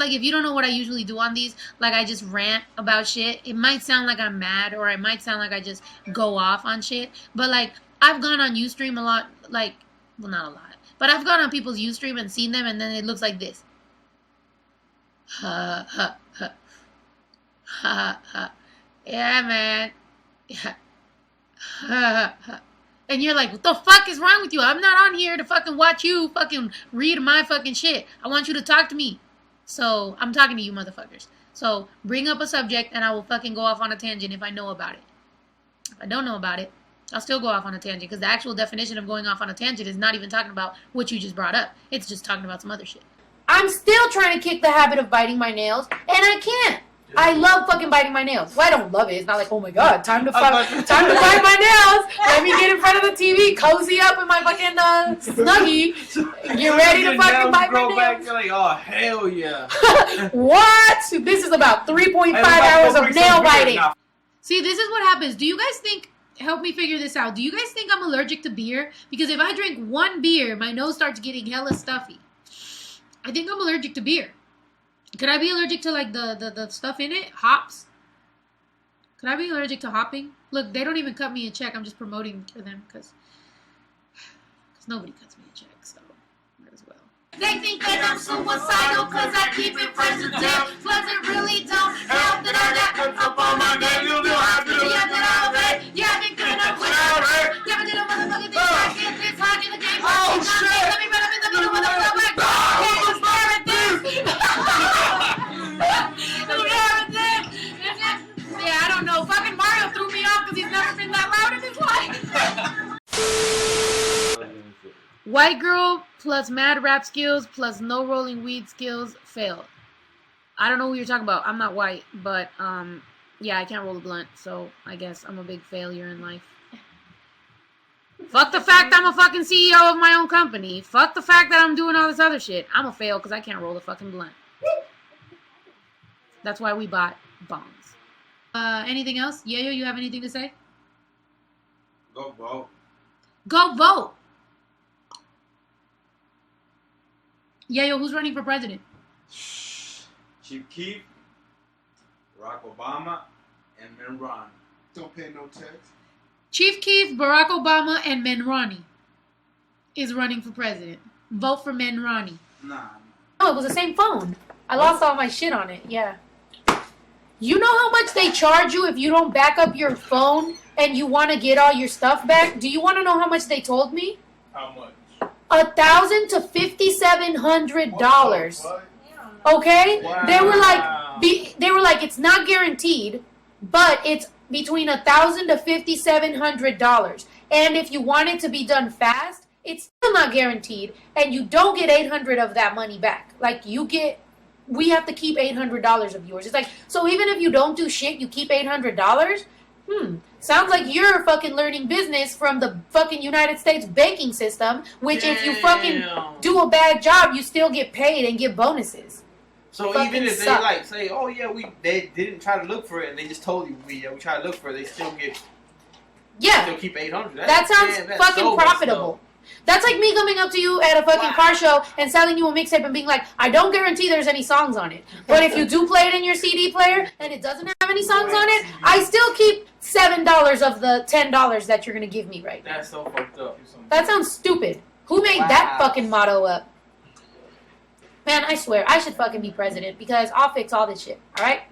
If you don't know what I usually do on these, like I just rant about shit. It might sound like I'm mad, or it might sound like I just go off on shit. But like I've gone on Ustream a lot, like, well, not a lot, but I've gone on people's Ustream and seen them, and then it looks like this. Ha ha ha ha ha. Yeah, man. Yeah. Ha ha ha. And you're like, what the fuck is wrong with you? I'm not on here to fucking watch you fucking read my fucking shit. I want you to talk to me. So, I'm talking to you motherfuckers. So, bring up a subject and I will fucking go off on a tangent if I know about it. If I don't know about it, I'll still go off on a tangent. Because the actual definition of going off on a tangent is not even talking about what you just brought up. It's just talking about some other shit. I'm still trying to kick the habit of biting my nails, and I can't. I love fucking biting my nails. Well, I don't love it. It's not like, oh my god, time to bite my nails. Let me get in front of the TV, cozy up in my fucking snuggie, get ready to fucking bite my nails. Back, you're like, oh hell yeah. What? This is about 3.5 hours of nail biting. See, this is what happens. Do you guys think? Help me figure this out. Do you guys think I'm allergic to beer? Because if I drink one beer, my nose starts getting hella stuffy. I think I'm allergic to beer. Could I be allergic to, like, the stuff in it? Hops? Could I be allergic to hopping? Look, they don't even cut me a check. I'm just promoting for them because nobody cuts me a check, so might as well. They think that I'm suicidal because I keep it present. Plus it really don't help that I got up on my game. You know how to do it. Yeah, I've been good enough without it. Never did a motherfucking thing like this. Hard in the game. Oh, shit. Let me run up in the middle with a club like yeah, I don't know. Fucking Mario threw me off because he's never been that loud in his life. White girl plus mad rap skills plus no rolling weed skills failed. I don't know who you're talking about. I'm not white, but yeah, I can't roll a blunt, so I guess I'm a big failure in life. Fuck the fact I'm a fucking CEO of my own company. Fuck the fact that I'm doing all this other shit. I'm a fail because I can't roll a fucking blunt. That's why we bought bongs. Anything else? Yayo, you have anything to say? Go vote. Go vote! Yayo, who's running for president? Chief Keef, Barack Obama, and Mitt Romney. Don't pay no tax. Chief Keef, Barack Obama, and Mitt Romney is running for president. Vote for Mitt Romney. Nah. Oh, it was the same phone. I lost all my shit on it, yeah. You know how much they charge you if you don't back up your phone and you want to get all your stuff back? Do you want to know how much they told me? How much? $1,000 to $5,700. Okay? Wow. They were like, it's not guaranteed, but it's between $1,000 to $5,700. And if you want it to be done fast, it's still not guaranteed, and you don't get $800 of that money back. Like we have to keep $800 of yours. It's like, so even if you don't do shit, you keep $800? Sounds like you're fucking learning business from the fucking United States banking system, which if you fucking do a bad job, you still get paid and get bonuses. So fucking even if suck. they like say, oh yeah, they didn't try to look for it and they just told you we tried to look for it, they still still keep $800. That sounds fucking so profitable. That's like me coming up to you at a fucking car show and selling you a mixtape and being like, I don't guarantee there's any songs on it. But if you do play it in your CD player and it doesn't have any songs on it, I still keep $7 of the $10 that you're going to give me right now. That's so fucked up. That sounds stupid. Who made that fucking motto up? Man, I swear, I should fucking be president because I'll fix all this shit, alright?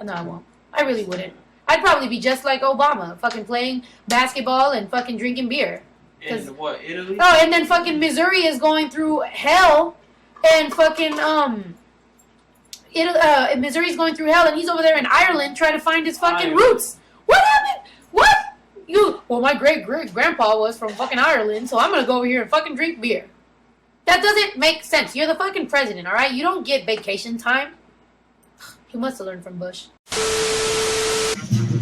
No, I won't. I really wouldn't. I'd probably be just like Obama, fucking playing basketball and fucking drinking beer. In what, Italy? Oh, and then fucking Missouri is going through hell, and fucking Missouri's going through hell, and he's over there in Ireland trying to find his fucking roots. What happened? What? Well, my great grandpa was from fucking Ireland, so I'm gonna go over here and fucking drink beer. That doesn't make sense. You're the fucking president, all right? You don't get vacation time. You must have learned from Bush.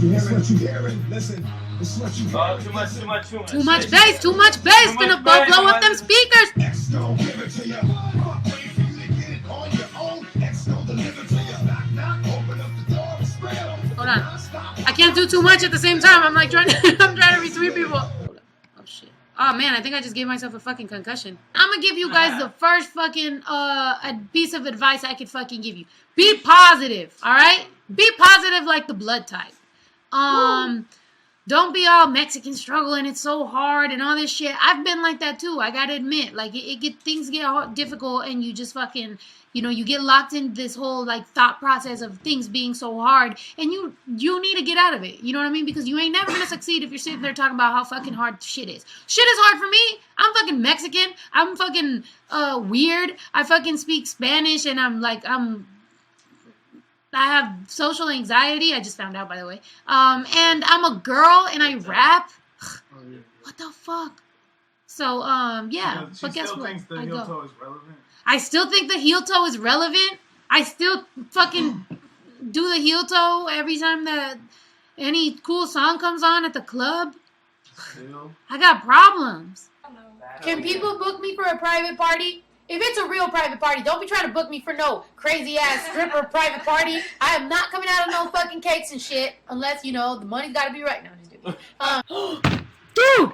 Listen, it's what you too much bass, too much bass. Gonna blow up them speakers. Hold on. I can't do too much at the same time. I'm like trying to retweet people. Hold on. Oh shit. Oh man, I think I just gave myself a fucking concussion. I'm gonna give you guys the first fucking a piece of advice I could fucking give you. Be positive, alright? Be positive like the blood type. Don't be all Mexican struggle and it's so hard and all this shit. I've been like that too. I gotta admit, like things get difficult and you just fucking, you know, you get locked in this whole like thought process of things being so hard and you need to get out of it. You know what I mean? Because you ain't never gonna succeed if you're sitting there talking about how fucking hard shit is. Shit is hard for me. I'm fucking Mexican. I'm fucking weird. I fucking speak Spanish and I have social anxiety. I just found out, by the way. And I'm a girl and I rap. What the fuck? So, yeah. But guess what? Thinks the heel toe is relevant. I still think the heel toe is relevant. I still fucking do the heel toe every time that any cool song comes on at the club. I got problems. Can people book me for a private party? If it's a real private party, don't be trying to book me for no crazy-ass stripper private party. I am not coming out of no fucking cakes and shit unless, you know, the money's got to be right now. Dude!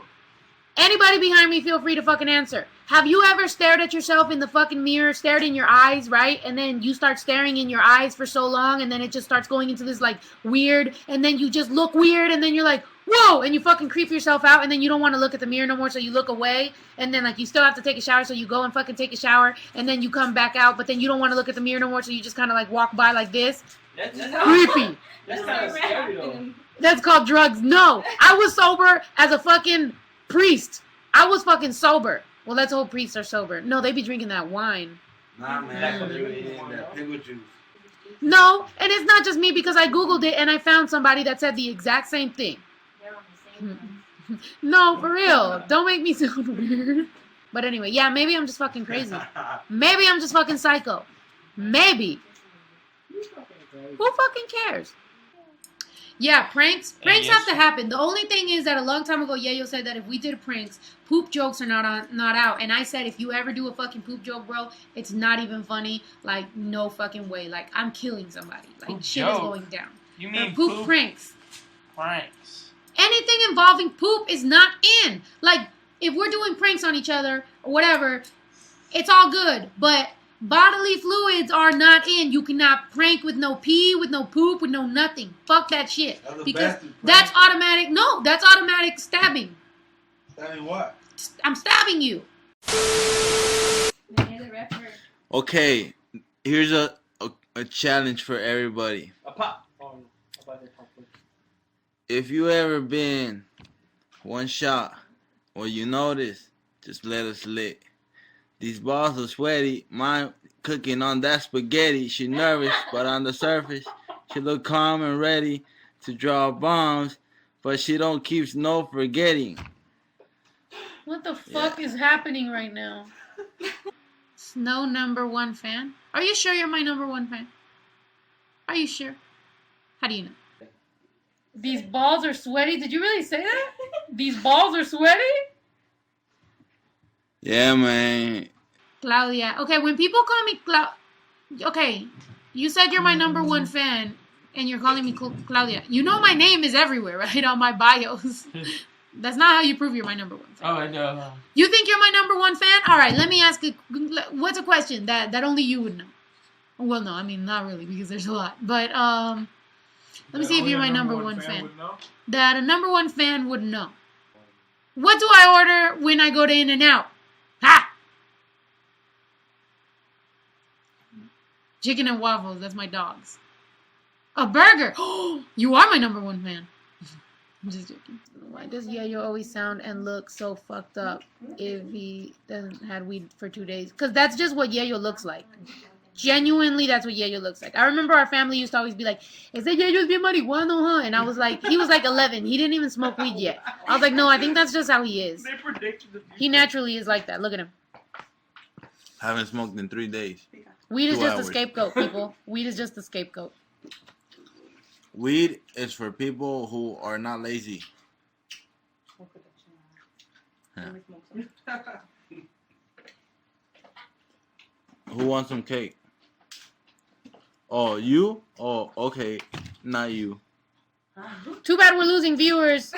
Anybody behind me, feel free to fucking answer. Have you ever stared at yourself in the fucking mirror, stared in your eyes, right? And then you start staring in your eyes for so long, and then it just starts going into this, like, weird, and then you just look weird, and then you're like, whoa, and you fucking creep yourself out, and then you don't want to look at the mirror no more, so you look away, and then, like, you still have to take a shower, so you go and fucking take a shower, and then you come back out, but then you don't want to look at the mirror no more, so you just kind of, like, walk by like this. That's creepy. That's kind of scary, though. That's called drugs. No, I was sober as a fucking priest. I was fucking sober. Well, let's hope priests are sober. No, they be drinking that wine. Nah, man, that's what they really in that pickle juice. No, and it's not just me because I Googled it and I found somebody that said the exact same thing. They're on the same one. No, for real. Don't make me sound weird. But anyway, yeah, maybe I'm just fucking crazy. Maybe I'm just fucking psycho. Maybe. Who fucking cares? Yeah, pranks have to happen. The only thing is that a long time ago, Yayo said that if we did pranks, poop jokes are not out. And I said, if you ever do a fucking poop joke, bro, it's not even funny. Like, no fucking way. Like, I'm killing somebody. Like, poop shit joke. Is going down. You mean poop pranks? Pranks. Anything involving poop is not in. Like, if we're doing pranks on each other or whatever, it's all good. But bodily fluids are not in. You cannot prank with no pee, with no poop, with no nothing. Fuck that shit. Because that's automatic. No, that's automatic stabbing. Stabbing what? I'm stabbing you. Okay, here's a challenge for everybody. If you ever been one shot or you notice, just let us lick. These balls are sweaty. Mine cooking on that spaghetti. She nervous, but on the surface, she look calm and ready to draw bombs, but she don't keep no forgetting. What the fuck is happening right now? Snow #1 fan? Are you sure you're my #1 fan? Are you sure? How do you know? These balls are sweaty? Did you really say that? These balls are sweaty? Yeah, man. Claudia. Okay, when people call me okay, you said you're my #1 fan, and you're calling me Claudia. You know my name is everywhere, right? On my bios. That's not how you prove you're my #1 fan. Oh, I know. You think you're my #1 fan? All right, let me ask you. What's a question that only you would know? Well, no, I mean, not really, because there's a lot. But, let me see if you're my #1 fan. That a #1 fan would know. What do I order when I go to In-N-Out? Ha! Chicken and waffles. That's my dog's. A burger. You are my #1 fan. I'm just joking. Why does Yayo always sound and look so fucked up if he doesn't had weed for 2 days? Because that's just what Yayo looks like. Genuinely, that's what Yayo looks like. I remember our family used to always be like, "Is that Yayo's bien marihuano, huh?" And I was like, he was like 11. He didn't even smoke weed yet. I was like, no, I think that's just how he is. They predicted the future. He naturally is like that. Look at him. Haven't smoked in 3 days. Weed is 2 just a hours. scapegoat, people. Weed is just a scapegoat. Weed is for people who are not lazy. Yeah. Who wants some cake? Oh, you? Oh, okay. Not you. Too bad we're losing viewers.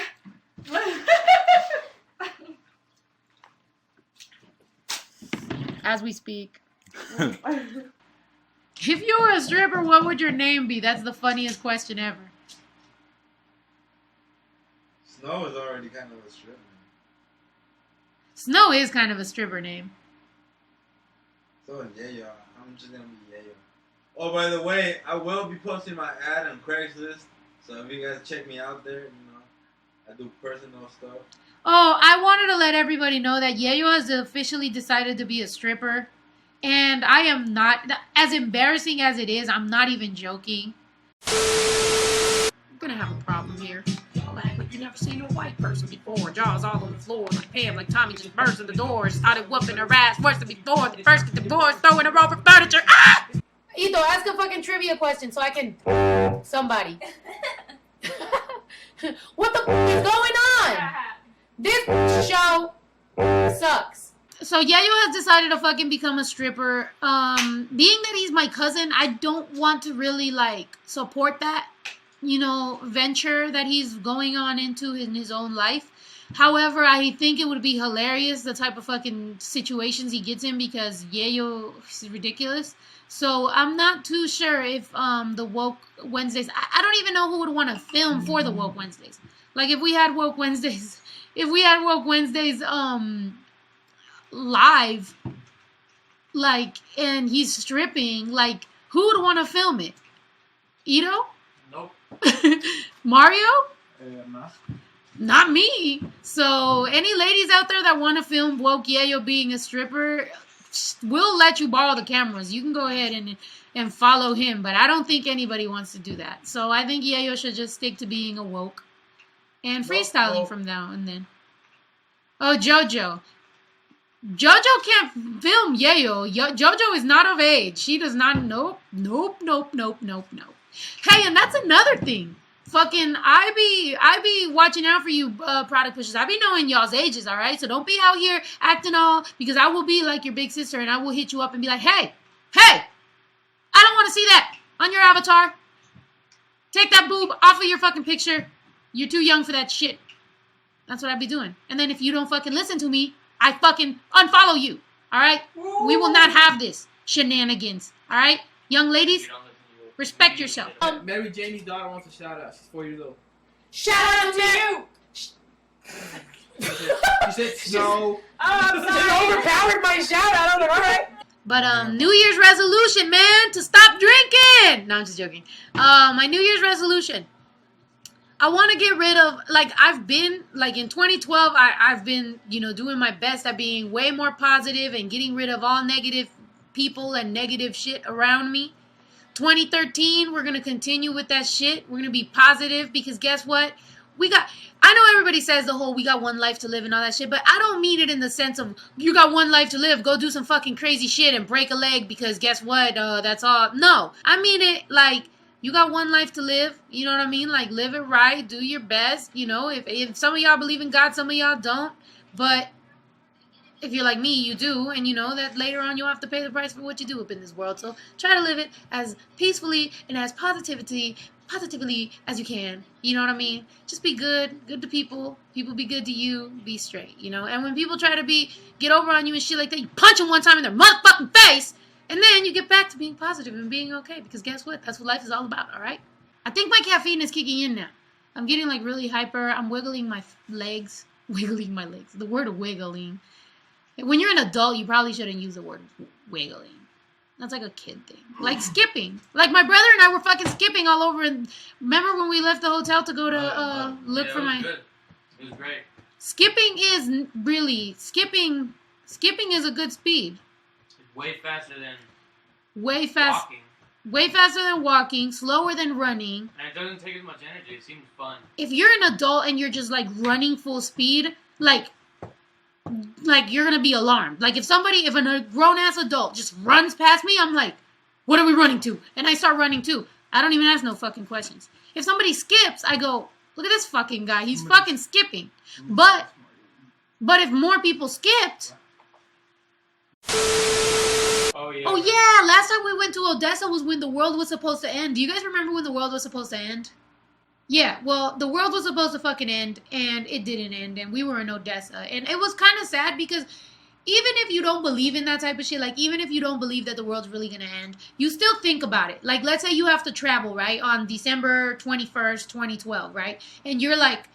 As we speak. If you were a stripper, what would your name be? That's the funniest question ever. Snow is already kind of a strip. Snow is kind of a stripper name. So yeah, I'm just gonna be Yayo. Oh, by the way, I will be posting my ad on Craigslist. So if you guys check me out there, I do personal stuff. Oh, I wanted to let everybody know that Yayo has officially decided to be a stripper. And I am not, as embarrassing as it is, I'm not even joking. I'm gonna have a problem here. Like, you never seen a white person before. Jaws all on the floor, like Pam, like Tommy just burst in the door, started whooping her ass worse than before. The first get divorced, throwing her over furniture. Ah! Ito, ask a fucking trivia question so I can somebody. What the is going on? This show sucks. So Yayo has decided to fucking become a stripper. Being that he's my cousin, I don't want to really like support that, venture that he's going on into in his own life. However, I think it would be hilarious the type of fucking situations he gets in because Yayo is ridiculous. So I'm not too sure if the Woke Wednesdays. I don't even know who would want to film for the Woke Wednesdays. Like if we had Woke Wednesdays, live, like, and he's stripping, like, who would want to film it? Ito? Nope. Mario? No. Not me. So any ladies out there that want to film Woke Yayo being a stripper, we'll let you borrow the cameras. You can go ahead and follow him, but I don't think anybody wants to do that. So I think Yayo should just stick to being a woke and freestyling from now and then. Oh, JoJo. JoJo can't film Yayo. JoJo is not of age. She does not. Nope. Hey, and that's another thing. Fucking, I be watching out for you, product pushers. I be knowing y'all's ages, all right? So don't be out here acting all, because I will be like your big sister, and I will hit you up and be like, hey, I don't want to see that on your avatar. Take that boob off of your fucking picture. You're too young for that shit. That's what I be doing. And then if you don't fucking listen to me, I fucking unfollow you, all right? We will not have this shenanigans, all right? Young ladies, respect yourself. Mary Janie's daughter wants a shout out. She's 4 years old. Shout out to you! She said snow. I'm sorry. She overpowered my shout out. All right. But New Year's resolution, man, to stop drinking. No, I'm just joking. My New Year's resolution. I want to get rid of, I've been, in 2012, I've been, doing my best at being way more positive and getting rid of all negative people and negative shit around me. 2013, we're going to continue with that shit. We're going to be positive because guess what? I know everybody says the whole we got one life to live and all that shit, but I don't mean it in the sense of you got one life to live, go do some fucking crazy shit and break a leg because guess what? That's all. No, I mean it like you got one life to live. You know what I mean? Like live it right, do your best. If some of y'all believe in God, some of y'all don't. But if you're like me, you do, and you know that later on you'll have to pay the price for what you do up in this world. So try to live it as peacefully and as positively as you can. You know what I mean? Just be good to people. People be good to you. Be straight, And when people try to get over on you and shit like that, you punch them one time in their motherfucking face, and then you get back to being positive and being okay. Because guess what? That's what life is all about. All right? I think my caffeine is kicking in now. I'm getting really hyper. I'm wiggling my legs. Wiggling my legs. The word wiggling. When you're an adult, you probably shouldn't use the word wiggling. That's like a kid thing. Like skipping. Like my brother and I were fucking skipping all over. And remember when we left the hotel to go to look for my... Good. It was great. Skipping is really... Skipping is a good speed. It's way faster than walking. Way faster than walking. Slower than running. And it doesn't take as much energy. It seems fun. If you're an adult and you're just running full speed, like, you're gonna be alarmed. Like, if a grown-ass adult just runs past me, I'm like, what are we running to? And I start running too. I don't even ask no fucking questions. If somebody skips, I go, look at this fucking guy. He's fucking skipping. But if more people skipped... Oh yeah, last time we went to Odessa was when the world was supposed to end. Do you guys remember when the world was supposed to end? Yeah, well, the world was supposed to fucking end, and it didn't end, and we were in Odessa. And it was kind of sad because even if you don't believe in that type of shit, like, even if you don't believe that the world's really gonna end, you still think about it. Like, let's say you have to travel, right, on December 21st, 2012, right? And you're like,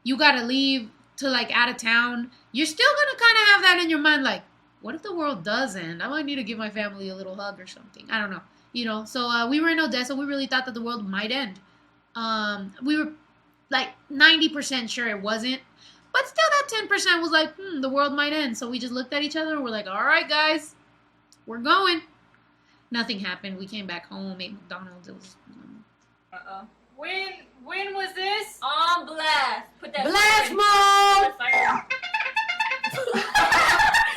you gotta leave to, like, out of town. You're still gonna kind of have that in your mind, like, what if the world does end? I might need to give my family a little hug or something. I don't know. You know, so we were in Odessa. We really thought that the world might end. We were like 90% sure it wasn't. But still that 10% was like, the world might end. So we just looked at each other and we're like, all right, guys, we're going. Nothing happened. We came back home, ate McDonald's. It was... When was this? On blast. Put that blast mode!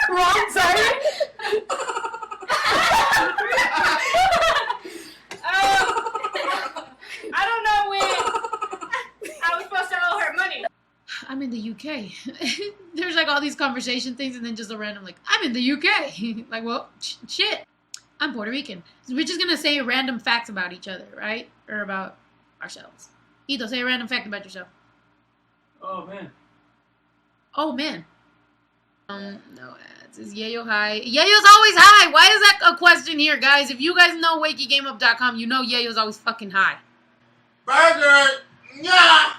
Wrong, sorry. I don't know when I was supposed to owe her money. I'm in the UK. There's like all these conversation things and then just a random like, I'm in the UK. Like, well, shit. I'm Puerto Rican. So we're just going to say random facts about each other, right? Or about ourselves. Ito, say a random fact about yourself. Oh, man. Oh, man. No ads. Is Yayo high? Yayo's always high. Why is that a question here, guys? If you guys know WakeyGameUp.com, you know Yayo's always fucking high. Burger! Yeah!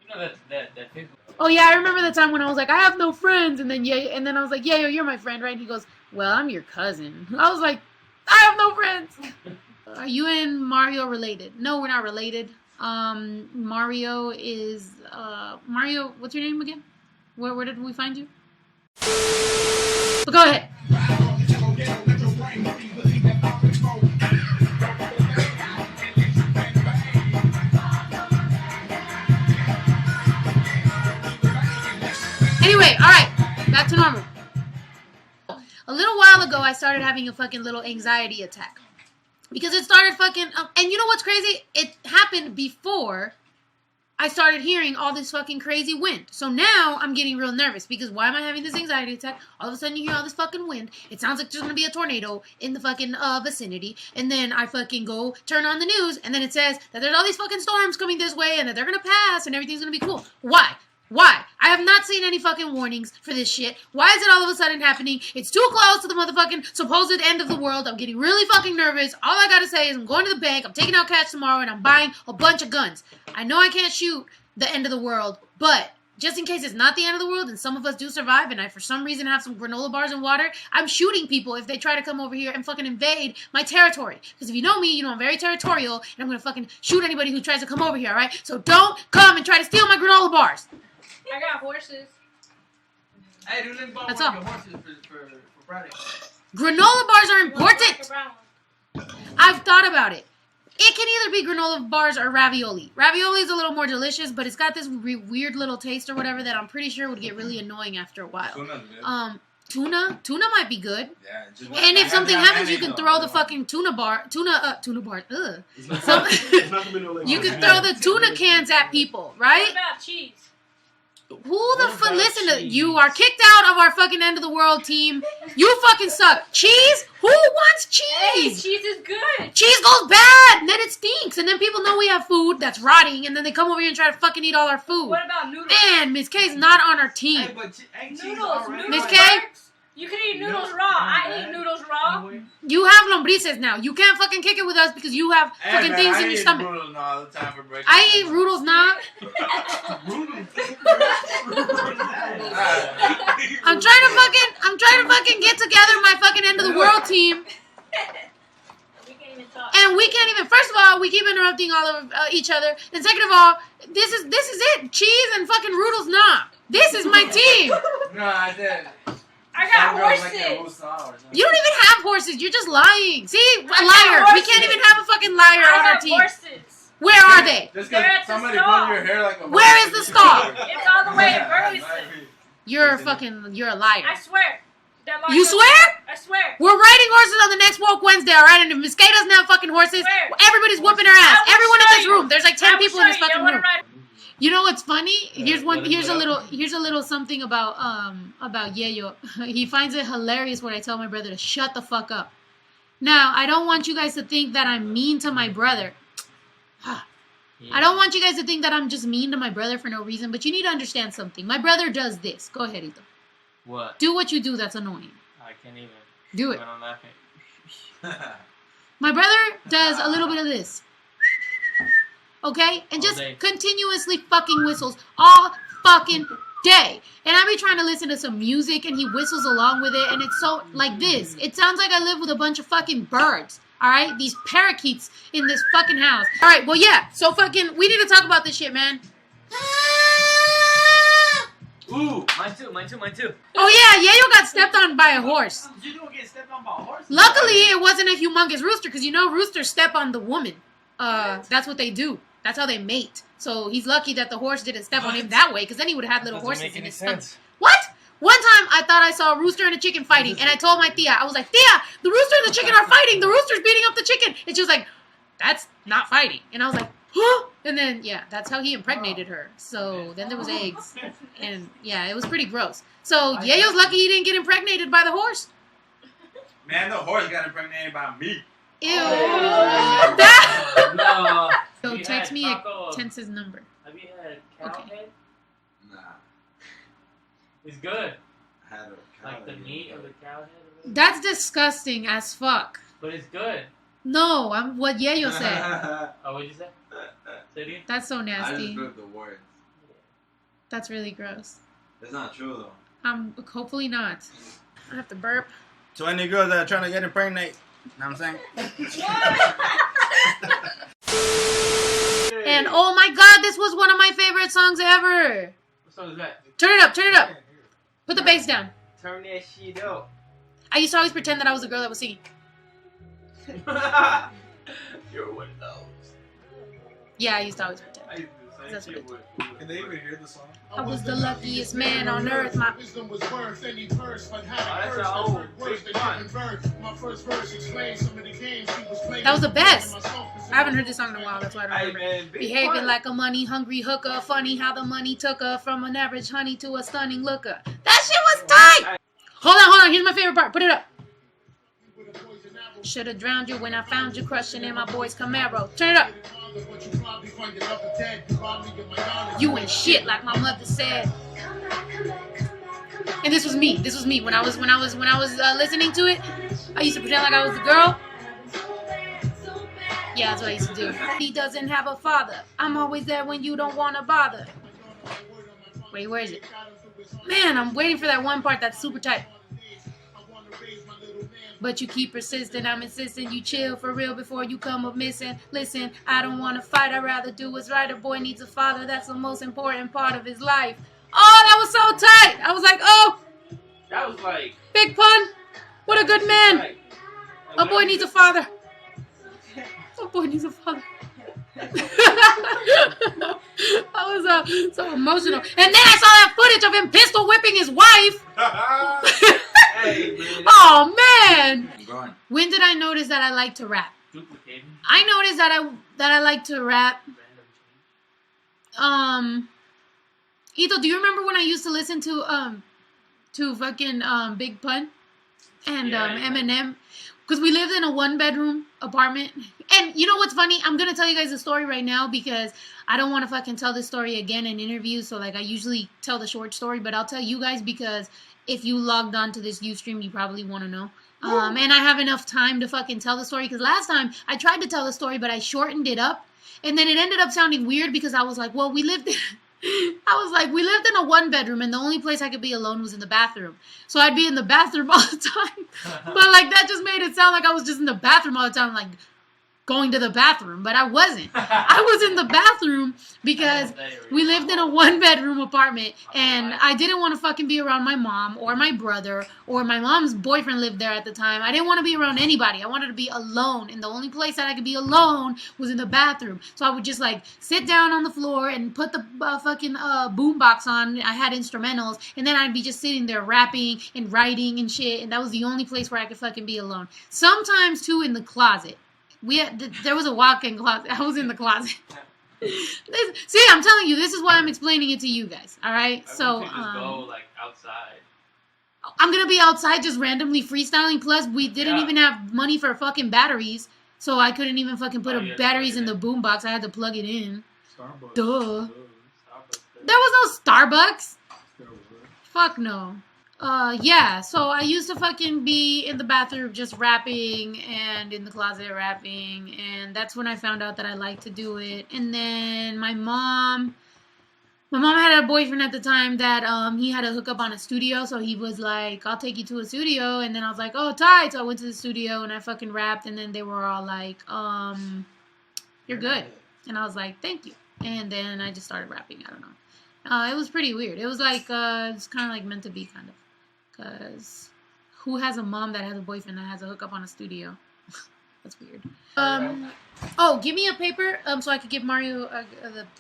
You know that Facebook. Oh yeah, I remember the time when I was like, I have no friends, and then I was like, Yayo, you're my friend, right? And he goes, well, I'm your cousin. I was like, I have no friends. Are you and Mario related? No, we're not related. Mario is Mario. What's your name again? Where did we find you? But go ahead. Anyway, alright, back to normal. A little while ago, I started having a fucking little anxiety attack. Because it started fucking... and you know what's crazy? It happened before I started hearing all this fucking crazy wind. So now I'm getting real nervous. Because why am I having this anxiety attack? All of a sudden you hear all this fucking wind. It sounds like there's going to be a tornado in the fucking vicinity. And then I fucking go turn on the news. And then it says that there's all these fucking storms coming this way. And that they're going to pass. And everything's going to be cool. Why? Why? I have not seen any fucking warnings for this shit. Why is it all of a sudden happening? It's too close to the motherfucking supposed end of the world. I'm getting really fucking nervous. All I gotta say is I'm going to the bank, I'm taking out cash tomorrow, and I'm buying a bunch of guns. I know I can't shoot the end of the world, but just in case it's not the end of the world and some of us do survive and I for some reason have some granola bars and water, I'm shooting people if they try to come over here and fucking invade my territory. Because if you know me, you know I'm very territorial and I'm gonna fucking shoot anybody who tries to come over here, alright? So don't come and try to steal my granola bars. I got horses. Hey, dude, let's buy That's one all. of your horses for Friday. Granola bars are important. I've thought about it. It can either be granola bars or ravioli. Ravioli is a little more delicious, but it's got this weird little taste or whatever that I'm pretty sure would get really annoying after a while. Tuna might be good. Yeah, just And if something happens, you can throw the fucking tuna bars. Ugh. You can throw the tuna cans at people, right? What about cheese? Who the fuck? Listen to you are kicked out of our fucking end of the world team. You fucking suck. Cheese? Who wants Hey, cheese? cheese is good. Cheese goes bad, and then it stinks, and then people know we have food that's rotting, and then they come over here and try to fucking eat all our food. What about noodles? Man, Miss K's not on our team. Hey, but ain't cheese Noodles, already? Miss noodles. K? You can eat noodles raw. I eat noodles raw. You have lombrices now. You can't fucking kick it with us because you have fucking things in your stomach. all the time for breakfast. I eat Roodles now. I'm trying to fucking get together my fucking end of the world team. We can't even talk. And we can't even. First of all, we keep interrupting all of each other. And second of all, this is it. Cheese and fucking Roodles nah. This is my team. No, I did. I got horses. You don't even have horses. You're just lying. See, a liar. We can't even have a fucking liar on I our got team. horses. Where are they? Just They're because at the somebody stall. put your hair like a Where is the stall? It's all the way in Burleson. you're Isn't you're a liar. I swear. That line You doesn't- swear? I swear. We're riding horses on the next Woke Wednesday, all right? And if Miss Kay doesn't have fucking horses, Swear. everybody's whooping her ass. I will Everyone in show this you. room. There's like 10 people in this fucking room. Right. You know what's funny? Here's let him here's a know. little something about Yayo. He finds it hilarious when I tell my brother to shut the fuck up. Now, I don't want you guys to think that I'm mean to my brother. I don't want you guys to think that I'm just mean to my brother for no reason, but you need to understand something. My brother does this. Go ahead, Ito. What? Do what you do that's annoying. I can't even. Do it. When I'm laughing. My brother does a little bit of this. Okay? And All just day. continuously fucking whistles all fucking day. And I be trying to listen to some music and he whistles along with it and it's so like this. It sounds like I live with a bunch of fucking birds. Alright? These parakeets in this fucking house. Alright, well yeah. So fucking we need to talk about this shit, man. Ooh, mine too. Oh yeah, Yayo got stepped on by a horse. You don't get stepped on by a horse? Luckily it wasn't a humongous rooster, because you know roosters step on the woman. That's what they do. That's how they mate. So he's lucky that the horse didn't step on him that way, because then he would have had little Doesn't horses make in any his stomach. sense. What? One time I thought I saw a rooster and a chicken fighting, and I told my tia, I was like, Tia, the rooster and the chicken are fighting. The rooster's beating up the chicken. And she was like, that's not fighting. And I was like, huh? And then, yeah, that's how he impregnated her. So then there was eggs. And yeah, it was pretty gross. So Yayo's lucky he didn't get impregnated by the horse. Man, the horse got impregnated by me. Ew. Oh. That- No. So Have you text had me taco- at Tense's number. Have you had cow Okay. head? Nah. It's good. I had a cow Like the head. meat of the cow head. Or whatever. That's disgusting as fuck. But it's good. No, I'm what Yayo said. Oh, what'd you say? Say it again? That's so I just nasty. ripped the words. That's really gross. That's not true though. Hopefully not. I have to burp. So any girls that are trying to get impregnated, know what I'm saying? And oh my god, this was one of my favorite songs ever. What song is that? Turn it up, turn it up. Put the bass down. Turn that shit up. I used to always pretend that I was the girl that was singing. You're one of those. Yeah, I used to always pretend. I used to do the same That's shit what with. Can they even hear the song? I was the luckiest man on earth. My wisdom was worth any verse, but had Oh, a that's curse an that old heard words big that one. didn't birth. My first verse explained some of the games she was playing. That was the best. I haven't heard this song in a while, that's why I don't Hey remember. man, big Behaving fun. like a money hungry hooker. Funny how the money took her from an average honey to a stunning looker. That shit was tight. Hold on. Here's my favorite part. Put it up. Should have drowned you when I found you crushing in my boy's Camaro. Turn it up. You ain't shit like my mother said. And this was me. This was me when I was listening to it. I used to pretend like I was the girl. Yeah, that's what I used to do. He doesn't have a father. I'm always there when you don't want to bother. Wait, where is it? Man, I'm waiting for that one part that's super tight. But you keep persisting, I'm insisting you chill for real before you come up missing. Listen, I don't want to fight, I'd rather do what's right. A boy needs a father, that's the most important part of his life. Oh, that was so tight! I was like, oh, That was like. big pun. What a good man. Like, A boy needs a father. A boy needs a father. I was so emotional. And then I saw that footage of him pistol whipping his wife. Hey man. Oh, man. I'm going. When did I notice that I like to rap? Duplicating. I noticed that I like to rap. Ito, do you remember when I used to listen to fucking Big Pun and Yeah. Eminem? Because we lived in a 1-bedroom apartment. And you know what's funny? I'm gonna tell you guys a story right now because I don't want to fucking tell this story again in interviews. So like I usually tell the short story, but I'll tell you guys because if you logged on to this Ustream, you probably want to know. And I have enough time to fucking tell the story because last time I tried to tell the story, but I shortened it up. And then it ended up sounding weird because I was like, well, we lived in a 1-bedroom and the only place I could be alone was in the bathroom. So I'd be in the bathroom all the time. But like that just made it sound like I was just in the bathroom all the time. Like, going to the bathroom, but I wasn't. I was in the bathroom because we lived in a 1-bedroom apartment, and I didn't want to fucking be around my mom or my brother, or my mom's boyfriend lived there at the time. I didn't want to be around anybody. I wanted to be alone, and the only place that I could be alone was in the bathroom. So I would just like sit down on the floor and put the fucking boombox on. I had instrumentals, and then I'd be just sitting there rapping and writing and shit, and that was the only place where I could fucking be alone. Sometimes too in the closet. There was a walk-in closet. I was in the closet. See, I'm telling you, this is why I'm explaining it to you guys. All right, so just go like outside. I'm gonna be outside just randomly freestyling. Plus, we didn't even have money for fucking batteries, so I couldn't even fucking put batteries in the boombox. I had to plug it in. Starbucks. Duh. There was no Starbucks. Fuck no. Yeah, so I used to fucking be in the bathroom just rapping and in the closet rapping, and that's when I found out that I liked to do it. And then my mom had a boyfriend at the time that he had to hook up on a studio, so he was like, I'll take you to a studio, and then I was like, oh, tight. So I went to the studio and I fucking rapped, and then they were all like, you're good. And I was like, thank you. And then I just started rapping. I don't know. It was pretty weird. It was like, it's kind of like meant to be, kind of. Because who has a mom that has a boyfriend that has a hookup on a studio? That's weird. Oh, give me a paper so I could give Mario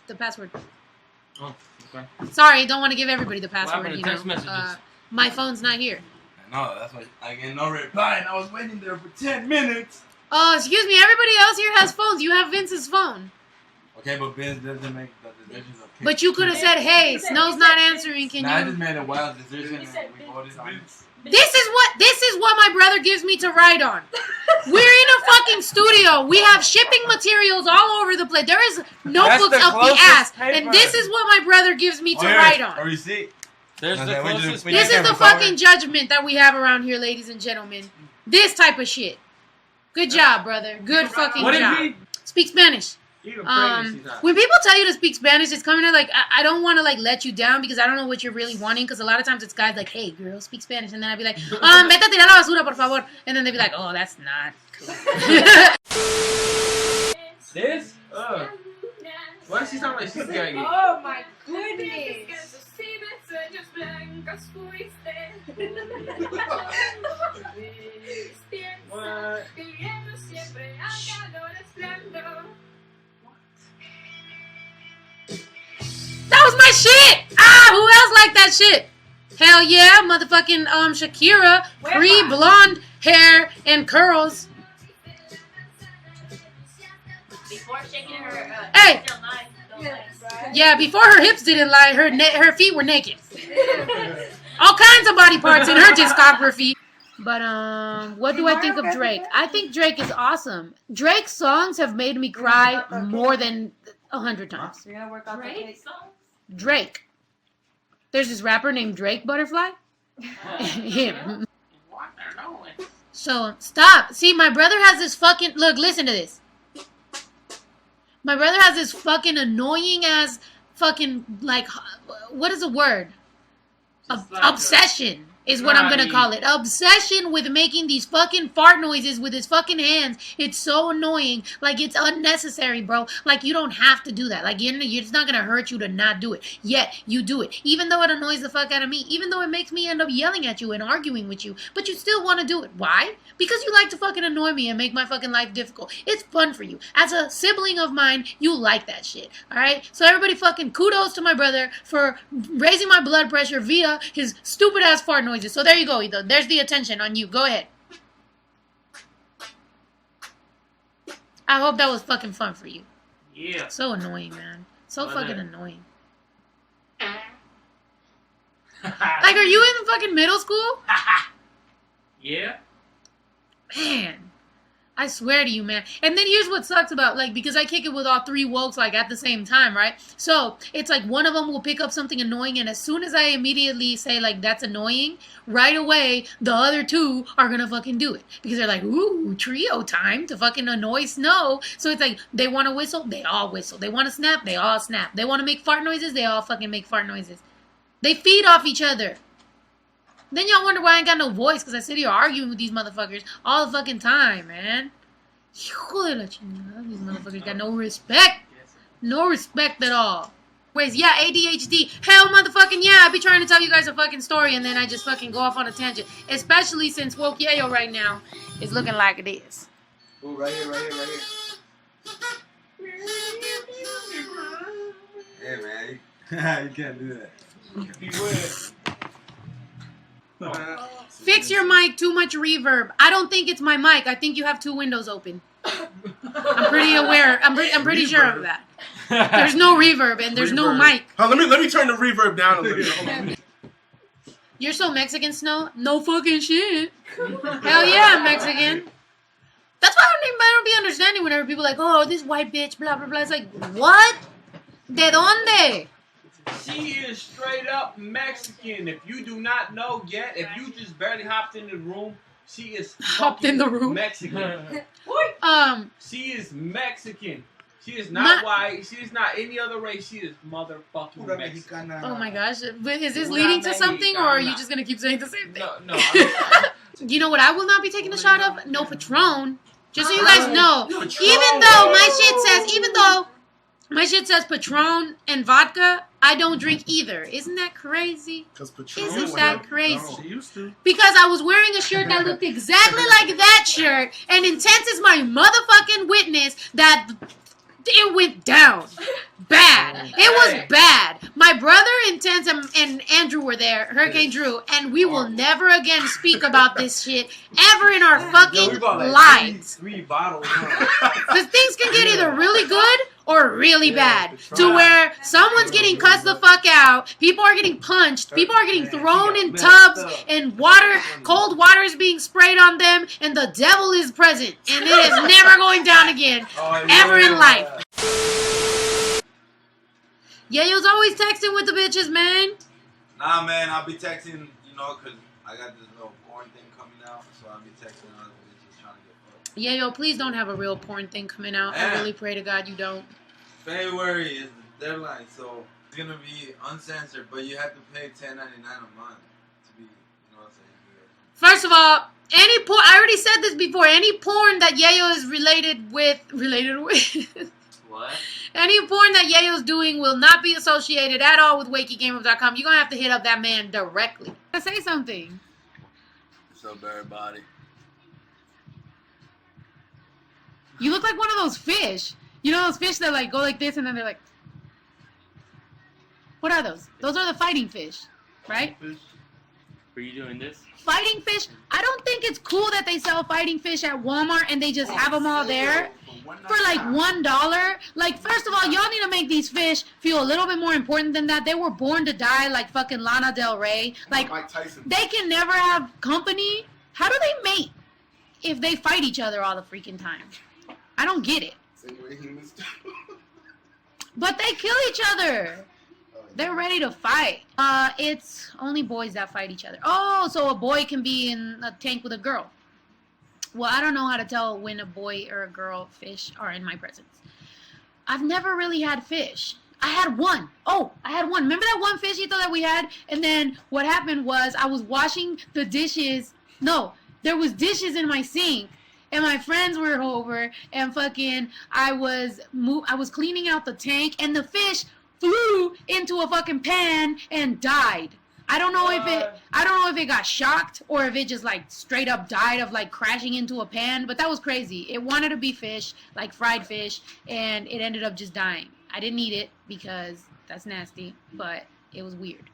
the password. Oh, okay. Sorry, don't want to give everybody the What password. happened to You text know, messages? my phone's not here. No, that's why I get no reply, and I was waiting there for 10 minutes. Oh, excuse me. Everybody else here has phones. You have Vince's phone. Okay, but Vince doesn't make the decisions of kids. But you could have said, hey, Snow's not answering. Can I you? just made a wild decision, and we voted on it. This is what my brother gives me to write on. We're in a fucking studio. We have shipping materials all over the place. There is notebooks up the ass, and this is what my brother gives me to write on. A receipt. There's the closest. This is the fucking judgment that we have around here, ladies and gentlemen. This type of shit. Good job, brother. Good fucking job. Speak Spanish. When people tell you to speak Spanish, it's coming to like, I don't want to like let you down because I don't know what you're really wanting, because a lot of times it's guys like, hey girl, speak Spanish, and then I'd be like, vete a tirar la basura por favor, and then they'd be like, oh, that's not cool. This? Why does she sound like she's gagging? Oh my goodness. What? That was my shit! Ah, who else liked that shit? Hell yeah, motherfucking Shakira, pre-blonde hair and curls. Before shaking her, Hey! still nice. Yeah, before her hips didn't lie, her feet were naked. All kinds of body parts in her discography. But what do I think of Drake? I think Drake is awesome. Drake's songs have made me cry more than 100 times. You're gonna work on Drake? Drake. There's this rapper named Drake Butterfly. Him. So stop. See, my brother has this fucking look. Listen to this. My brother has this fucking annoying ass fucking like what is the word? Obsession is what I'm gonna call it. Obsession with making these fucking fart noises with his fucking hands. It's so annoying. Like, it's unnecessary, bro. Like, you don't have to do that. Like, it's not gonna hurt you to not do it. Yet, you do it. Even though it annoys the fuck out of me. Even though it makes me end up yelling at you and arguing with you. But you still want to do it. Why? Because you like to fucking annoy me and make my fucking life difficult. It's fun for you. As a sibling of mine, you like that shit. Alright? So everybody fucking kudos to my brother for raising my blood pressure via his stupid ass fart noises. So there you go, Ethan. There's the attention on you. Go ahead. I hope that was fucking fun for you. Yeah. So annoying, man. So fucking annoying. Like, are you in fucking middle school? Yeah. Man. I swear to you, man. And then here's what sucks about, like, because I kick it with all three wokes, like, at the same time, right? So, it's like one of them will pick up something annoying, and as soon as I immediately say, like, that's annoying, right away, the other two are gonna fucking do it. Because they're like, ooh, trio time to fucking annoy Snow. So it's like, they want to whistle, they all whistle. They want to snap, they all snap. They want to make fart noises, they all fucking make fart noises. They feed off each other. Then y'all wonder why I ain't got no voice, because I sit here arguing with these motherfuckers all the fucking time, man. Hijo de la chingada. These motherfuckers got no respect. No respect at all. Wait, yeah, ADHD. Hell motherfucking yeah. I be trying to tell you guys a fucking story and then I just fucking go off on a tangent. Especially since Woke Yayo right now is looking like it is. Ooh, right here, right here, right here. Hey, man. You can't do that. Fix your mic, too much reverb. I don't think it's my mic. I think you have two windows open. I'm pretty aware. I'm pretty sure of that. There's no reverb and there's no mic. Let me turn the reverb down a little bit. You're so Mexican, Snow? No fucking shit. Hell yeah, I'm Mexican. That's why I don't be understanding whenever people are like, oh, this white bitch, blah, blah, blah. It's like, what? ¿De dónde? She is straight up Mexican. If you do not know yet, if you just barely hopped in the room, she is Hopped in the room? Mexican. She is Mexican. She is not white. She is not any other race. She is motherfucking Mexican. Oh my gosh. Is this leading to something or are you just going to keep saying the same thing? No. You know what I will not be taking a shot of? No Patron. Just so you guys know. Even though my shit says Patron and vodka, I don't drink either. Isn't that crazy? Isn't that crazy? She used to. Because I was wearing a shirt that looked exactly like that shirt, and Intense is my motherfucking witness that it went down. Bad. It was bad. My brother, Intense, and Andrew were there, Hurricane Drew, and we will never again speak about this shit ever in our fucking lives. Three bottles. Because things can get either really good or really bad. To where someone's getting cussed the fuck out, people are getting punched, people are getting thrown in tubs, and cold water is being sprayed on them, and the devil is present. And it is never going down again. Ever in life. Yayo's always texting with the bitches, man. Nah, man, I'll be texting, because I got this little porn thing coming out, so I'll be texting other bitches trying to get fucked. Yayo, please don't have a real porn thing coming out. I really pray to God you don't. February is the deadline, so it's gonna be uncensored, but you have to pay $10.99 a month to be, First of all, any porn, I already said this before, any porn that Yayo is related with What? any porn that Yayo's doing will not be associated at all with WakeyGameUp.com. You're gonna have to hit up that man directly. Say something. What's up, everybody? You look like one of those fish. You know those fish that like go like this and then they're like, what are those? Those are the fighting fish, right? Were you doing this? Fighting fish. I don't think it's cool that they sell fighting fish at Walmart and they just have them all there for like $1. Like, first of all, y'all need to make these fish feel a little bit more important than that. They were born to die like fucking Lana Del Rey. Like, they can never have company. How do they mate if they fight each other all the freaking time? I don't get it. But they kill each other. They're ready to fight. It's only boys that fight each other. Oh, so a boy can be in a tank with a girl. Well, I don't know how to tell when a boy or a girl fish are in my presence. I've never really had fish. I had one. Oh, I had one. Remember that one fishito that we had? And then what happened was I was washing the dishes. No, there was dishes in my sink. And my friends were over, and fucking, I was cleaning out the tank, and the fish flew into a fucking pan and died. I don't know if it got shocked or if it just like straight up died of like crashing into a pan, but that was crazy. It wanted to be fish, like fried fish, and it ended up just dying. I didn't eat it because that's nasty, but it was weird.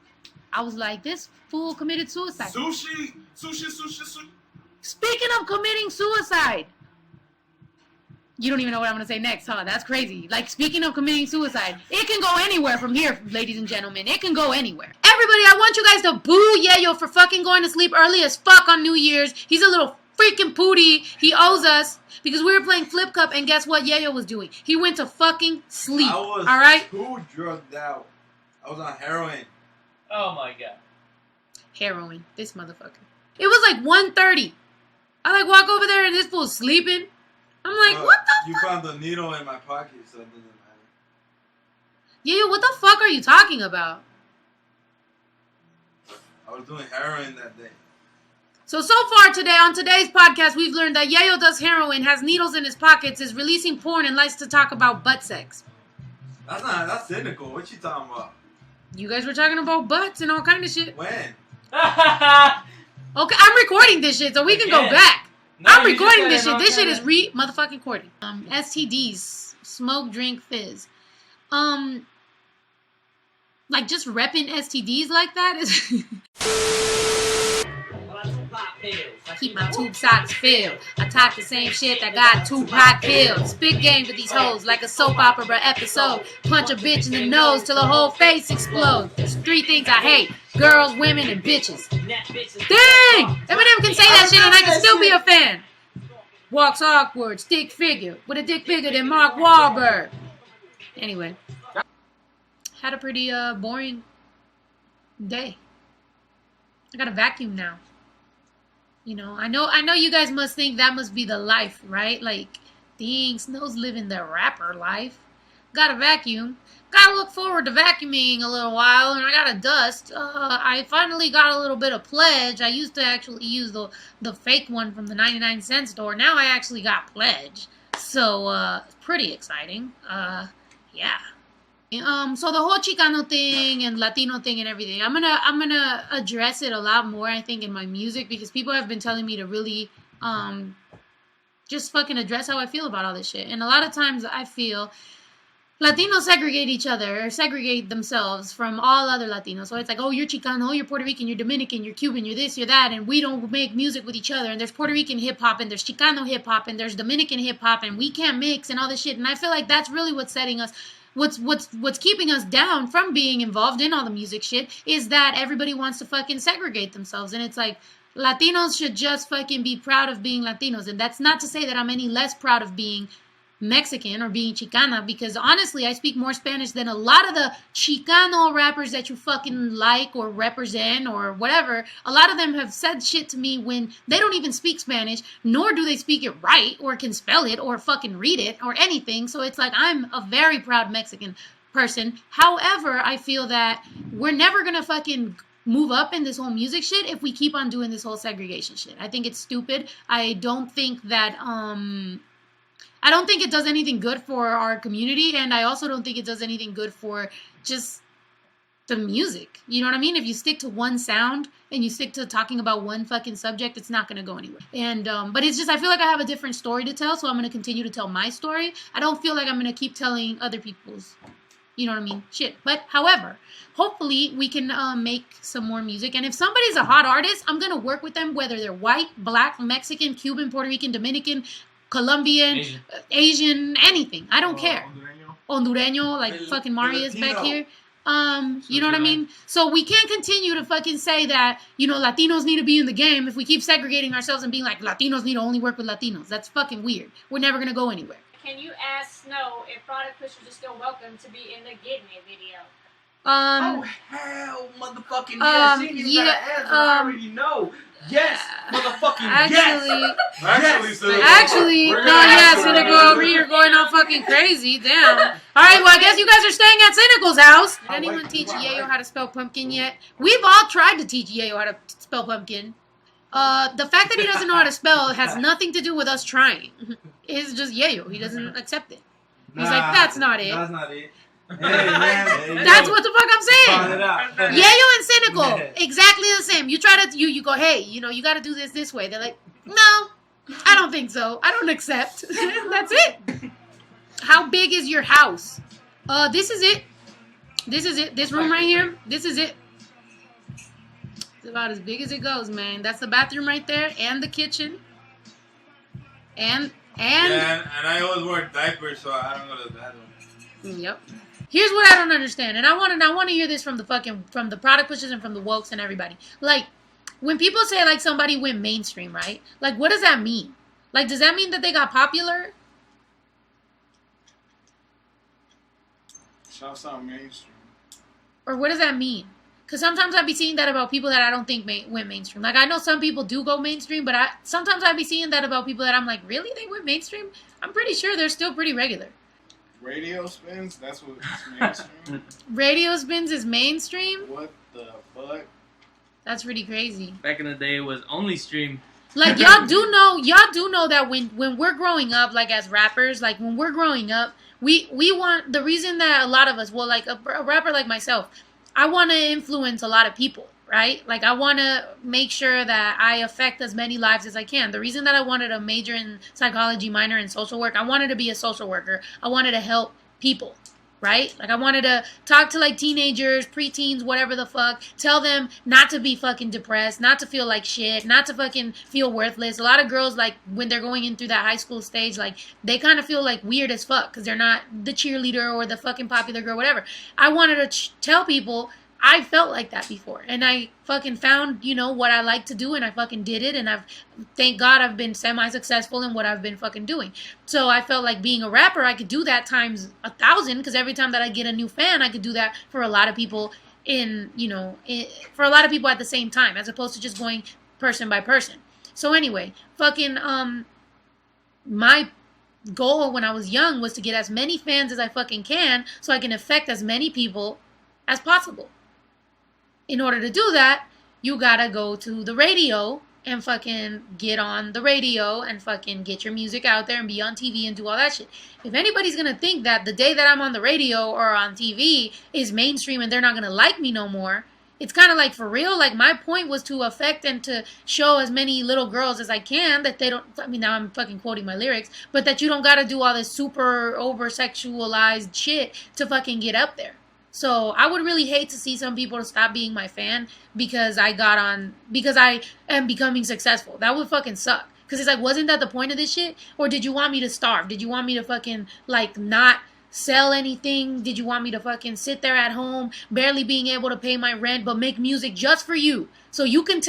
I was like, this fool committed suicide. Sushi. Speaking of committing suicide, you don't even know what I'm going to say next, huh? That's crazy. Like, speaking of committing suicide, it can go anywhere from here, ladies and gentlemen. It can go anywhere. Everybody, I want you guys to boo Yayo for fucking going to sleep early as fuck on New Year's. He's a little freaking pooty. He owes us because we were playing Flip Cup, and guess what Yayo was doing? He went to fucking sleep. I was all right? too drugged out. I was on heroin. Oh my god. Heroin. This motherfucker. It was like 1:30. I like walk over there and this fool's sleeping. I'm like, what the fuck? You found the needle in my pocket, so it doesn't matter. Yeah, what the fuck are you talking about? I was doing heroin that day. So far today, on today's podcast, we've learned that Yayo does heroin, has needles in his pockets, is releasing porn, and likes to talk about butt sex. That's cynical. What you talking about? You guys were talking about butts and all kind of shit. When? Okay, I'm recording this shit, so we can go back. No, I'm recording this shit. This shit is motherfucking recording. STDs, smoke, drink, fizz. Like just repping STDs like that is. Keep my tube socks filled. I talk the same shit that got 2 pot pills. Spit game with these hoes like a soap opera episode. Punch a bitch in the nose till the whole face explodes. There's 3 things I hate: girls, women, and bitches. Dang! Eminem can say that shit and I can still be a fan. Walks awkward, stick figure, with a dick bigger than Mark Wahlberg. Anyway, had a pretty boring day. I got a vacuum now. You know, I know you guys must think that must be the life, right? Like, dang, Snow's living the rapper life. Got a vacuum. Gotta look forward to vacuuming a little while, and I got a dust. I finally got a little bit of Pledge. I used to actually use the fake one from the 99-cent store. Now I actually got Pledge. So, it's pretty exciting. Yeah. So the whole Chicano thing and Latino thing and everything, I'm gonna address it a lot more, I think, in my music, because people have been telling me to really just fucking address how I feel about all this shit. And a lot of times I feel Latinos segregate each other, or segregate themselves from all other Latinos. So it's like, oh, you're Chicano, you're Puerto Rican, you're Dominican, you're Cuban, you're this, you're that, and we don't make music with each other. And there's Puerto Rican hip-hop, and there's Chicano hip-hop, and there's Dominican hip-hop, and we can't mix, and all this shit. And I feel like that's really what's setting us... What's keeping us down from being involved in all the music shit is that everybody wants to fucking segregate themselves. And it's like, Latinos should just fucking be proud of being Latinos. And that's not to say that I'm any less proud of being Mexican or being Chicana, because honestly, I speak more Spanish than a lot of the Chicano rappers that you fucking like or represent or whatever. A lot of them have said shit to me when they don't even speak Spanish, nor do they speak it right or can spell it or fucking read it or anything. So it's like, I'm a very proud Mexican person. However, I feel that we're never gonna fucking move up in this whole music shit if we keep on doing this whole segregation shit. I think it's stupid. I don't think it does anything good for our community, and I also don't think it does anything good for just the music. You know what I mean? If you stick to one sound and you stick to talking about one fucking subject, it's not going to go anywhere. And but it's just, I feel like I have a different story to tell, so I'm going to continue to tell my story. I don't feel like I'm going to keep telling other people's, you know what I mean, shit. But however, hopefully we can make some more music. And if somebody's a hot artist, I'm going to work with them, whether they're white, black, Mexican, Cuban, Puerto Rican, Dominican, Colombian, Asian, anything. I don't care. Hondureño, like fucking Marius back here. You know what I mean? So we can't continue to fucking say that, you know, Latinos need to be in the game if we keep segregating ourselves and being like, Latinos need to only work with Latinos. That's fucking weird. We're never going to go anywhere. Can you ask Snow if product pushers are still welcome to be in the Get Me video? Oh, hell, motherfucking yes. She ain't even gotta answer. I already know. Yes, motherfucking yes. Actually, no, yeah, Cynical over here going all fucking crazy. Damn. All right, well, I guess you guys are staying at Cynical's house. Did anyone teach Yayo how to spell pumpkin yet? We've all tried to teach Yayo how to spell pumpkin. The fact that he doesn't know how to spell has nothing to do with us trying. It's just Yayo. He doesn't accept it. He's like, that's not it. That's not it. That's what the fuck I'm saying. Yayo and Cynical, exactly the same. You try to, you go, hey, you know, you got to do this way. They're like, no, I don't think so. I don't accept. That's it. How big is your house? This is it. This is it. This room right here. This is it. It's about as big as it goes, man. That's the bathroom right there, and the kitchen, and I always wear diapers, so I don't go to the bathroom. Yep. Here's what I don't understand, and I want to hear this from the product pushers and from the wokes and everybody. Like, when people say like somebody went mainstream, right? Like, what does that mean? Like, does that mean that they got popular? Shouts out mainstream. Or what does that mean? Because sometimes I'd be seeing that about people that I don't think went mainstream. Like, I know some people do go mainstream, but sometimes I'd be seeing that about people that I'm like, really? They went mainstream? I'm pretty sure they're still pretty regular. Radio spins? That's what it's mainstream? Radio spins is mainstream? What the fuck? That's pretty crazy. Back in the day, it was only stream. Like, y'all do know that when we're growing up, like, as rappers, like, when we're growing up, we want, the reason that a lot of us, well, like, a rapper like myself, I want to influence a lot of people, right? Like, I want to make sure that I affect as many lives as I can. The reason that I wanted to major in psychology, minor in social work, I wanted to be a social worker. I wanted to help people. Right? Like, I wanted to talk to, like, teenagers, preteens, whatever the fuck. Tell them not to be fucking depressed, not to feel like shit, not to fucking feel worthless. A lot of girls, like, when they're going in through that high school stage, like, they kind of feel, like, weird as fuck because they're not the cheerleader or the fucking popular girl, whatever. I wanted to tell people I felt like that before. And I fucking found, you know, what I like to do, and I fucking did it. And thank God I've been semi-successful in what I've been fucking doing. So I felt like being a rapper, I could do that times 1,000, because every time that I get a new fan, I could do that for a lot of people for a lot of people at the same time, as opposed to just going person by person. So anyway, fucking, my goal when I was young was to get as many fans as I fucking can so I can affect as many people as possible. In order to do that, you gotta go to the radio and fucking get on the radio and fucking get your music out there and be on TV and do all that shit. If anybody's gonna think that the day that I'm on the radio or on TV is mainstream and they're not gonna like me no more, it's kind of like, for real, like, my point was to affect and to show as many little girls as I can that they don't, I mean, now I'm fucking quoting my lyrics, but that you don't gotta do all this super over-sexualized shit to fucking get up there. So I would really hate to see some people stop being my fan because I am becoming successful. That would fucking suck. Because it's like, wasn't that the point of this shit? Or did you want me to starve? Did you want me to fucking, like, not sell anything? Did you want me to fucking sit there at home, barely being able to pay my rent, but make music just for you? So you can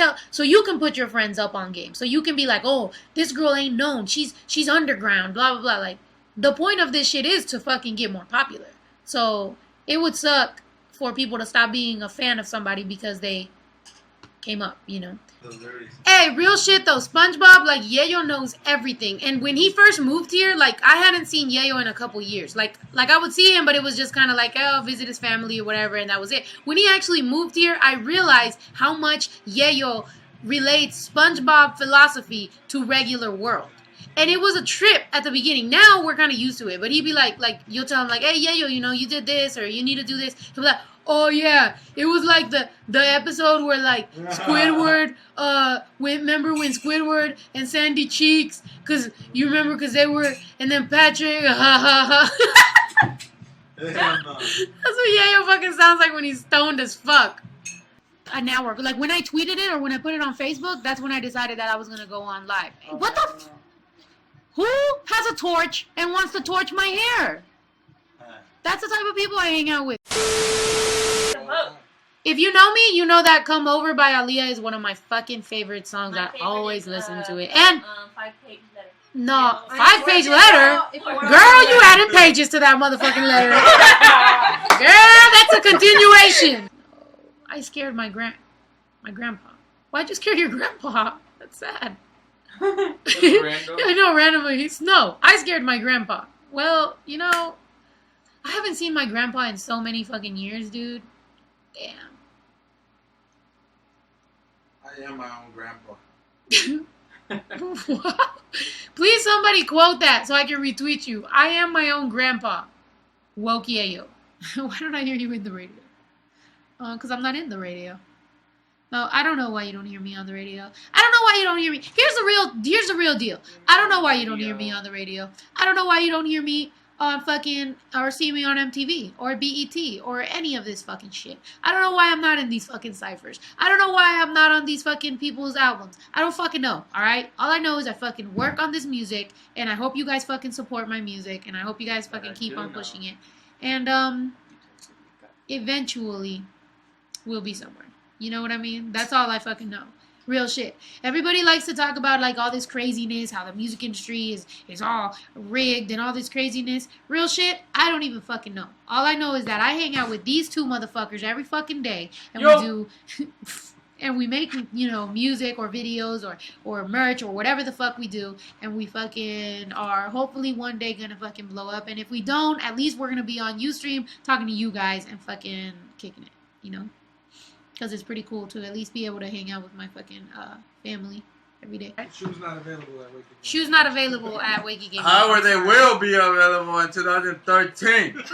put your friends up on game. So you can be like, oh, this girl ain't known. She's underground, blah, blah, blah. Like, the point of this shit is to fucking get more popular. So it would suck for people to stop being a fan of somebody because they came up, you know. Hey, real shit though, SpongeBob, like, Yayo knows everything. And when he first moved here, like, I hadn't seen Yayo in a couple years. Like I would see him, but it was just kind of like, oh, visit his family or whatever, and that was it. When he actually moved here, I realized how much Yayo relates SpongeBob philosophy to regular world. And it was a trip at the beginning. Now we're kind of used to it. But he'd be like, you'll tell him, like, hey, Yayo, you know, you did this, or you need to do this. He'll be like, oh, yeah. It was like the episode where, like, Squidward, remember when Squidward and Sandy Cheeks, because they were, and then Patrick, ha, ha, ha. That's what Yayo fucking sounds like when he's stoned as fuck. Now we're, like, when I tweeted it or when I put it on Facebook, that's when I decided that I was going to go on live. What the Who has a torch and wants to torch my hair? That's the type of people I hang out with. If you know me, you know that Come Over by Aaliyah is one of my fucking favorite songs. I always listen to it. And 5-page letter. No, 5-page letter? Girl, you added pages to that motherfucking letter. Girl, that's a continuation. I scared my grandpa. Why'd you scare your grandpa? That's sad. I know, randomly. No, I scared my grandpa. Well, you know, I haven't seen my grandpa in so many fucking years, dude. Damn. I am my own grandpa. Please, somebody quote that so I can retweet you. I am my own grandpa. Woke Yayo. Why don't I hear you in the radio? Because I'm not in the radio. No, I don't know why you don't hear me on the radio. I don't know why you don't hear me. Here's the real deal. I don't know why you don't hear me on the radio. I don't know why you don't hear me on fucking, or see me on MTV, or BET, or any of this fucking shit. I don't know why I'm not in these fucking ciphers. I don't know why I'm not on these fucking people's albums. I don't fucking know, alright? All I know is I fucking work on this music, and I hope you guys fucking support my music, and I hope you guys fucking keep on pushing it. And, eventually, we'll be somewhere. You know what I mean? That's all I fucking know. Real shit. Everybody likes to talk about, like, all this craziness, how the music industry is all rigged and all this craziness. Real shit, I don't even fucking know. All I know is that I hang out with these two motherfuckers every fucking day, and we do, and we make, you know, music or videos or merch or whatever the fuck we do, and we fucking are hopefully one day gonna fucking blow up, and if we don't, at least we're gonna be on Ustream talking to you guys and fucking kicking it, you know? Because it's pretty cool to at least be able to hang out with my fucking family every day. Shoes not available at Wakey Game. Shoes not available at Wakey Game. However, they will be available in 2013.